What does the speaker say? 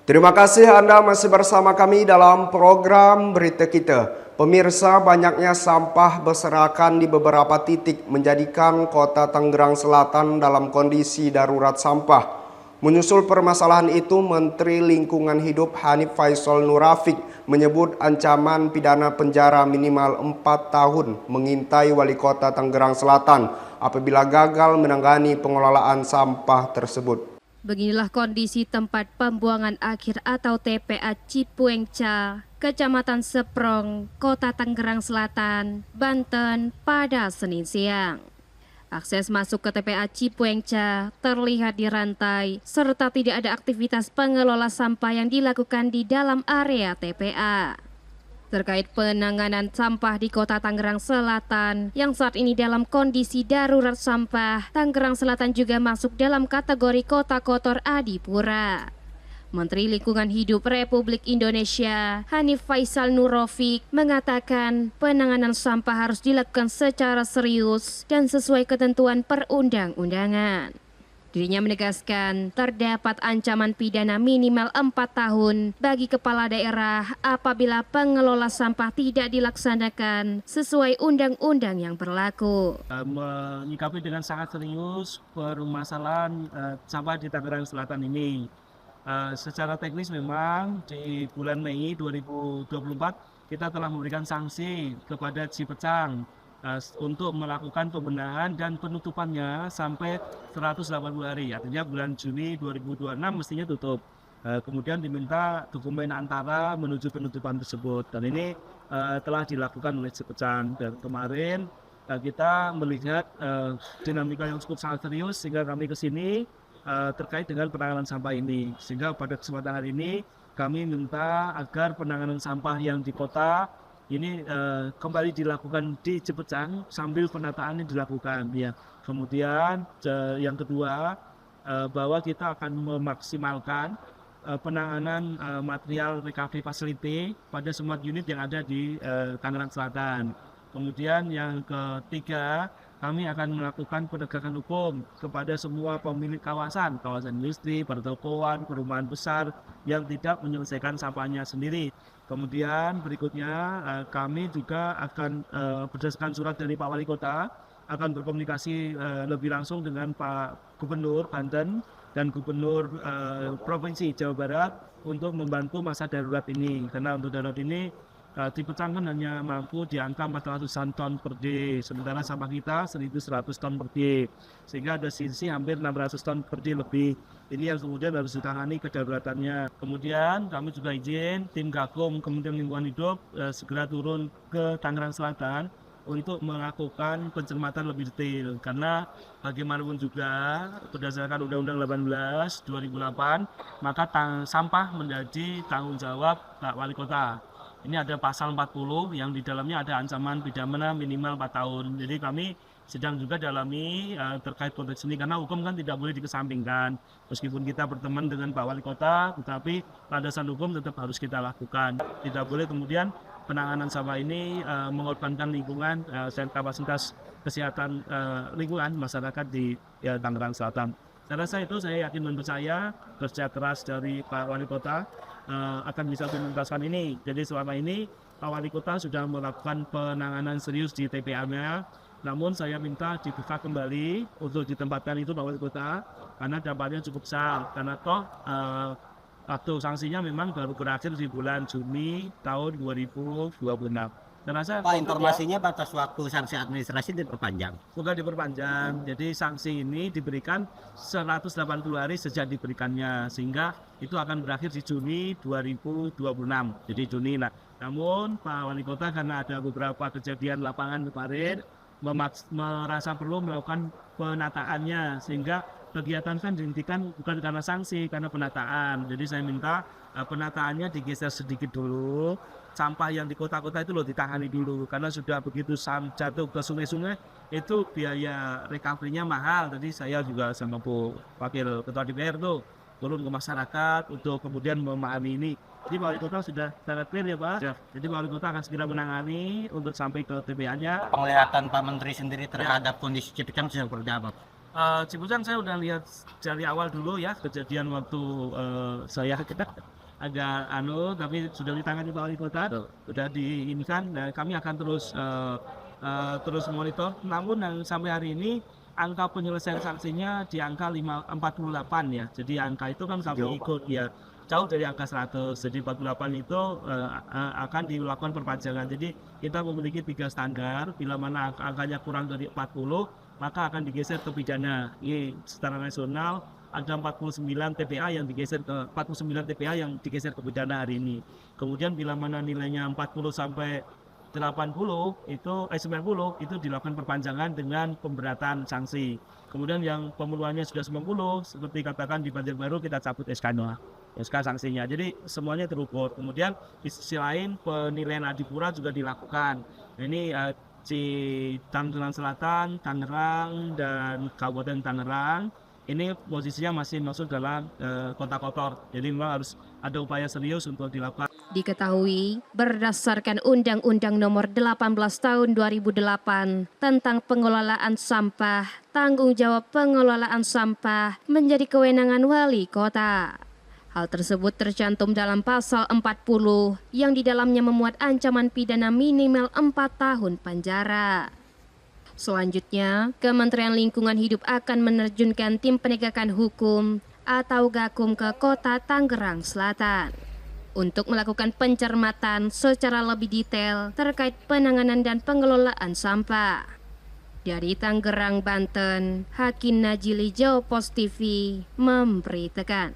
Terima kasih Anda masih bersama kami dalam program Berita Kita. Pemirsa, banyaknya sampah berserakan di beberapa titik menjadikan kota Tangerang Selatan dalam kondisi darurat sampah. Menyusul permasalahan itu, Menteri Lingkungan Hidup Hanif Faisal Nurrafiq menyebut ancaman pidana penjara minimal 4 tahun mengintai Wali Kota Tangerang Selatan apabila gagal menangani pengelolaan sampah tersebut. Beginilah kondisi tempat pembuangan akhir atau TPA Cipuengca, Kecamatan Seprong, Kota Tangerang Selatan, Banten pada Senin siang. Akses masuk ke TPA Cipuengca terlihat di rantai, serta tidak ada aktivitas pengelola sampah yang dilakukan di dalam area TPA. Terkait penanganan sampah di Kota Tangerang Selatan yang saat ini dalam kondisi darurat sampah, Tangerang Selatan juga masuk dalam kategori kota kotor adipura. Menteri Lingkungan Hidup Republik Indonesia Hanif Faisal Nurrafiq mengatakan penanganan sampah harus dilakukan secara serius dan sesuai ketentuan perundang-undangan. Dirinya menegaskan terdapat ancaman pidana minimal 4 tahun bagi kepala daerah apabila pengelola sampah tidak dilaksanakan sesuai undang-undang yang berlaku. Menyikapi dengan sangat serius permasalahan sampah di Tangerang Selatan ini. Secara teknis memang di bulan Mei 2024 kita telah memberikan sanksi kepada Cipecang untuk melakukan pembenahan dan penutupannya sampai 180 hari, artinya bulan Juni 2026 mestinya tutup. Kemudian diminta dokumen antara menuju penutupan tersebut, dan ini telah dilakukan oleh Cipecang. Dan kemarin kita melihat dinamika yang cukup sangat serius sehingga kami ke sini terkait dengan penanganan sampah ini. Sehingga pada kesempatan hari ini kami minta agar penanganan sampah yang di kota ini kembali dilakukan di Cipecang sambil penataan yang dilakukan ya. Kemudian yang kedua bahwa kita akan memaksimalkan penanganan material recovery facility pada semua unit yang ada di Tangerang Selatan. Kemudian yang ketiga, kami akan melakukan penegakan hukum kepada semua pemilik kawasan industri, pertokoan, perumahan besar yang tidak menyelesaikan sampahnya sendiri. Kemudian berikutnya kami juga akan berdasarkan surat dari Pak Wali Kota akan berkomunikasi lebih langsung dengan Pak Gubernur Banten dan Gubernur Provinsi Jawa Barat untuk membantu masa darurat ini. Karena untuk darurat ini Cipecang kan hanya mampu di angka 400-an ton per day, sementara sampah kita 1.100 ton per day, sehingga ada sisi hampir 600 ton per day lebih. Ini yang kemudian harus ditangani kedaruratannya. Kemudian kami juga izin tim Gakum Kementerian Lingkungan Hidup segera turun ke Tangerang Selatan untuk melakukan pencermatan lebih detail, karena bagaimanapun juga berdasarkan Undang-Undang 18 2008 maka sampah menjadi tanggung jawab Pak Wali Kota. Ini ada pasal 40 yang di dalamnya ada ancaman pidana minimal 4 tahun. Jadi kami sedang juga dalami terkait konteks ini, karena hukum kan tidak boleh dikesampingkan. Meskipun kita berteman dengan Pak Wali Kota, tetapi landasan hukum tetap harus kita lakukan. Tidak boleh kemudian penanganan sampah ini mengorbankan lingkungan dan kapasitas kesehatan lingkungan masyarakat di Tangerang Selatan. Saya rasa itu, saya yakin dan percaya kerja keras dari Pak Wali Kota akan bisa menuntaskan ini. Jadi selama ini Pak Wali Kota sudah melakukan penanganan serius di TPA-nya, namun saya minta dibuka kembali untuk ditempatkan itu Pak Wali Kota, karena dampaknya cukup besar. Karena toh waktu sanksinya memang baru berakhir di bulan Juni tahun 2026. Dan Pak, informasinya batas waktu sanksi administrasi diperpanjang. Bukan diperpanjang, jadi sanksi ini diberikan 180 hari sejak diberikannya, sehingga itu akan berakhir di Juni 2026. Jadi Juni. Namun Pak Wali Kota karena ada beberapa kejadian lapangan kemarin merasa perlu melakukan penataannya, sehingga kegiatan kan dihentikan bukan karena sanksi, karena penataan. Jadi saya minta penataannya digeser sedikit dulu. Sampah yang di kota-kota itu ditangani dulu, karena sudah begitu jatuh ke sungai-sungai itu biaya recovery-nya mahal. Jadi saya juga sama Bu Wakil Ketua DPR tuh turun ke masyarakat untuk kemudian memahami ini. Jadi Pak Wali Kota sudah sangat clear ya Pak. Ya. Jadi Pak Wali Kota akan segera menangani untuk sampai ke TPA-nya. Penglihatan Pak Menteri sendiri terhadap kondisi Cipecang seperti apa? Cipucang saya udah lihat dari awal dulu ya, kejadian waktu saya kita agak tapi sudah ditangani Pak Wali Kota, sudah diinikan, dan kami akan terus monitor. Namun yang sampai hari ini angka penyelesaian sanksinya di angka 48 ya. Jadi angka itu kan kami ikut ya, jauh dari angka 100. Jadi 48 itu akan dilakukan perpanjangan. Jadi kita memiliki 3 standar. Bila mana angkanya kurang dari 40, maka akan digeser ke pidana. Ini secara nasional ada 49 TPA yang digeser ke pidana hari ini. Kemudian bila mana nilainya 40 sampai 80 itu dilakukan perpanjangan dengan pemberatan sanksi. Kemudian yang pemenuhannya sudah 90, seperti katakan di Banjarbaru, kita cabut SK sanksinya. Jadi semuanya terukur. Kemudian di sisi lain penilaian Adipura juga dilakukan. Nah, ini di Tangerang Selatan, Tangerang, dan Kabupaten Tangerang ini posisinya masih masuk dalam kota kotor. Jadi memang harus ada upaya serius untuk dilakukan. Diketahui berdasarkan Undang-Undang Nomor 18 Tahun 2008 tentang pengelolaan sampah, tanggung jawab pengelolaan sampah menjadi kewenangan wali kota. Hal tersebut tercantum dalam pasal 40 yang di dalamnya memuat ancaman pidana minimal 4 tahun penjara. Selanjutnya, Kementerian Lingkungan Hidup akan menerjunkan tim penegakan hukum atau Gakum ke Kota Tangerang Selatan untuk melakukan pencermatan secara lebih detail terkait penanganan dan pengelolaan sampah. Dari Tangerang, Banten, Hakim Najili, Jawa Pos TV memberitakan.